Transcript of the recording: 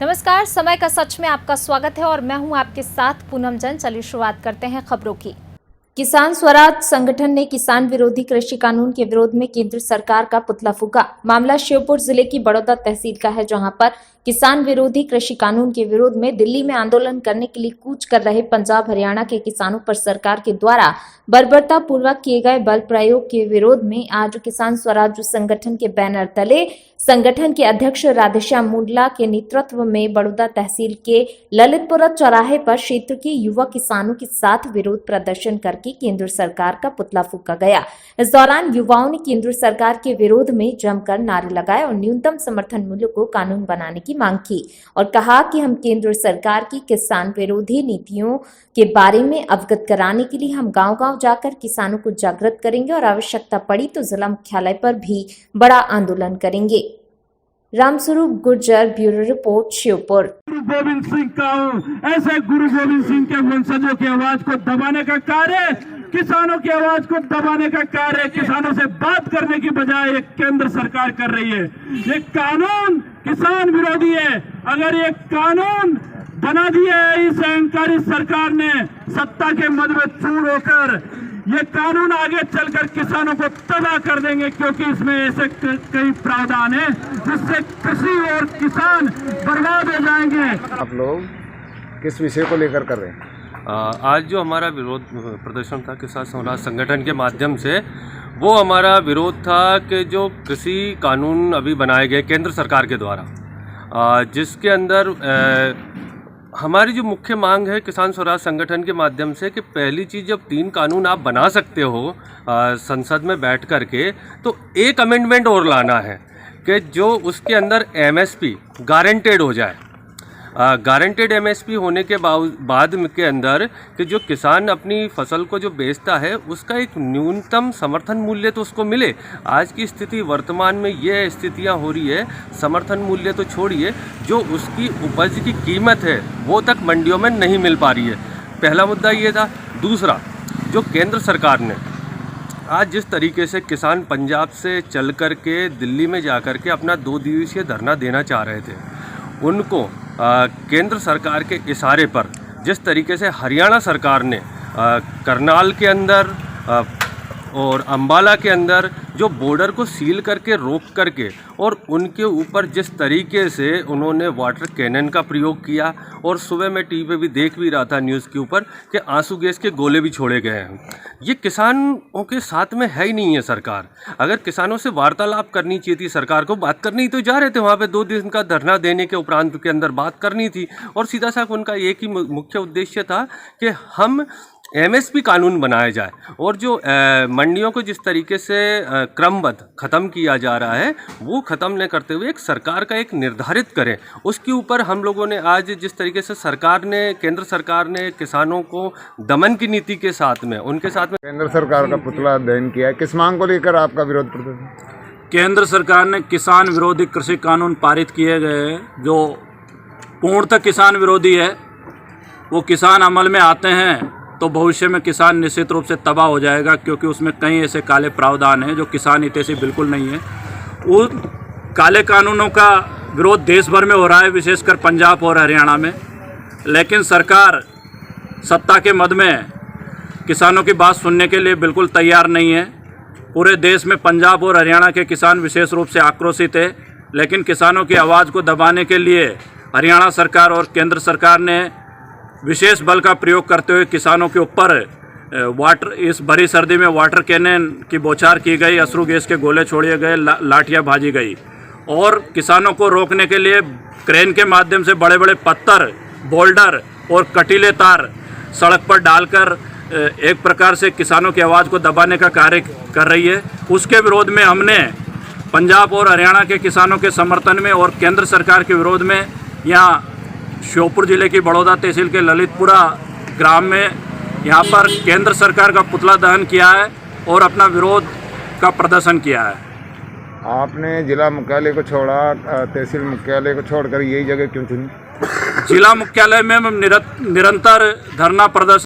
नमस्कार, समय का सच में आपका स्वागत है और मैं हूं आपके साथ पूनम जैन। चलिए शुरुआत करते हैं खबरों की। किसान स्वराज संगठन ने किसान विरोधी कृषि कानून के विरोध में केंद्र सरकार का पुतला फूंका। मामला श्योपुर जिले की बड़ौदा तहसील का है, जहां पर किसान विरोधी कृषि कानून के विरोध में दिल्ली में आंदोलन करने के लिए कूच कर रहे पंजाब हरियाणा के किसानों पर सरकार के द्वारा बर्बरता पूर्वक किए गए बल प्रयोग के विरोध में आज किसान स्वराज संगठन के बैनर तले संगठन के अध्यक्ष राधेश्याम मुंडला के नेतृत्व में बड़ौदा तहसील के ललितपुरा चौराहे पर क्षेत्र के युवा किसानों के साथ विरोध प्रदर्शन करके केंद्र सरकार का पुतला फूंका गया। इस दौरान युवाओं ने केंद्र सरकार के विरोध में जमकर नारे लगाए और न्यूनतम समर्थन मूल्य को कानून बनाने की मांग की और कहा कि हम केंद्र सरकार की किसान विरोधी नीतियों के बारे में अवगत कराने के लिए हम गांव-गांव जाकर किसानों को जागृत करेंगे और आवश्यकता पड़ी तो जिला मुख्यालय पर भी बड़ा आंदोलन करेंगे। Ramswaroop Gurjar, bureau report, Sheopur. गुरु गोविंद सिंह का ऐसे गुरु गोविंद सिंह के वंशजों की आवाज को दबाने का कार्य, किसानों की आवाज को दबाने का कार्य किसानों से बात करने की बजाय एक केंद्र सरकार कर रही है। ये कानून किसान विरोधी है। अगर ये कानून बना दिया है इस अहंकारी सरकार ने सत्ता के मद में चूर होकर, ये कानून आगे चलकर किसानों को तबाह कर देंगे, क्योंकि इसमें ऐसे कई प्रावधान है जिससे कृषि और किसान बर्बाद हो जाएंगे। आप लोग किस विषय को लेकर कर रहे हैं? आज जो हमारा विरोध प्रदर्शन था किसान स्वराज संगठन के माध्यम से, वो हमारा विरोध था कि जो कृषि कानून अभी बनाए गए केंद्र सरकार के द्वारा, जिसके अंदर हमारी जो मुख्य मांग है किसान स्वराज संगठन के माध्यम से कि पहली चीज़, जब 3 कानून आप बना सकते हो संसद में बैठ कर के, तो एक अमेंडमेंट और लाना है कि जो उसके अंदर एमएसपी गारंटेड हो जाए। गारंटेड एमएसपी होने के बाद के अंदर कि जो किसान अपनी फसल को जो बेचता है उसका एक न्यूनतम समर्थन मूल्य तो उसको मिले। आज की स्थिति वर्तमान में ये स्थितियां हो रही है, समर्थन मूल्य तो छोड़िए, जो उसकी उपज की कीमत है वो तक मंडियों में नहीं मिल पा रही है। पहला मुद्दा ये था। दूसरा, जो केंद्र सरकार ने आज जिस तरीके से किसान पंजाब से चल कर के दिल्ली में जा कर के अपना 2 दिवसीय धरना देना चाह रहे थे, उनको केंद्र सरकार के इशारे पर जिस तरीके से हरियाणा सरकार ने करनाल के अंदर और अंबाला के अंदर जो बॉर्डर को सील करके रोक करके और उनके ऊपर जिस तरीके से उन्होंने वाटर कैनन का प्रयोग किया, और सुबह मैं टीवी पे भी देख भी रहा था न्यूज़ के ऊपर कि आंसू गैस के गोले भी छोड़े गए हैं। ये किसानों के साथ में है ही नहीं है सरकार। अगर किसानों से वार्तालाप करनी चाहिए थी, सरकार को बात करनी तो जा रहे थे वहाँ पे 2 दिन का धरना देने के उपरांत के अंदर बात करनी थी, और सीधा साफ उनका एक ही मुख्य उद्देश्य था कि हम एमएसपी कानून बनाया जाए, और जो मंडियों को जिस तरीके से क्रमबद्ध ख़त्म किया जा रहा है वो ख़त्म न करते हुए एक सरकार का एक निर्धारित करें। उसके ऊपर हम लोगों ने आज जिस तरीके से सरकार ने, केंद्र सरकार ने किसानों को दमन की नीति के साथ में, उनके साथ में केंद्र सरकार का पुतला दहन किया है। किस मांग को लेकर आपका विरोध प्रदर्शन? केंद्र सरकार ने किसान विरोधी कृषि कानून पारित किए गए हैं जो पूर्णतः किसान विरोधी है। वो किसान अमल में आते हैं तो भविष्य में किसान निश्चित रूप से तबाह हो जाएगा, क्योंकि उसमें कई ऐसे काले प्रावधान हैं जो किसान हितैषी बिल्कुल नहीं है। उन काले कानूनों का विरोध देश भर में हो रहा है, विशेषकर पंजाब और हरियाणा में, लेकिन सरकार सत्ता के मद में किसानों की बात सुनने के लिए बिल्कुल तैयार नहीं है। पूरे देश में पंजाब और हरियाणा के किसान विशेष रूप से आक्रोशित है, लेकिन किसानों की आवाज़ को दबाने के लिए हरियाणा सरकार और केंद्र सरकार ने विशेष बल का प्रयोग करते हुए किसानों के ऊपर इस भरी सर्दी में वाटर कैनन की बौछार की गई, अश्रु गैस के गोले छोड़े गए, लाठियां भाजी गई, और किसानों को रोकने के लिए क्रेन के माध्यम से बड़े बड़े पत्थर, बोल्डर और कटीले तार सड़क पर डालकर एक प्रकार से किसानों की आवाज़ को दबाने का कार्य कर रही है। उसके विरोध में हमने पंजाब और हरियाणा के किसानों के समर्थन में और केंद्र सरकार के विरोध में यहाँ श्योपुर जिले की बड़ौदा तहसील के ललितपुरा ग्राम में यहाँ पर केंद्र सरकार का पुतला दहन किया है और अपना विरोध का प्रदर्शन किया है। आपने जिला मुख्यालय को छोड़ा, तहसील मुख्यालय को छोड़कर यही जगह क्यों चुनी? जिला मुख्यालय में हम निरंतर धरना प्रदर्शन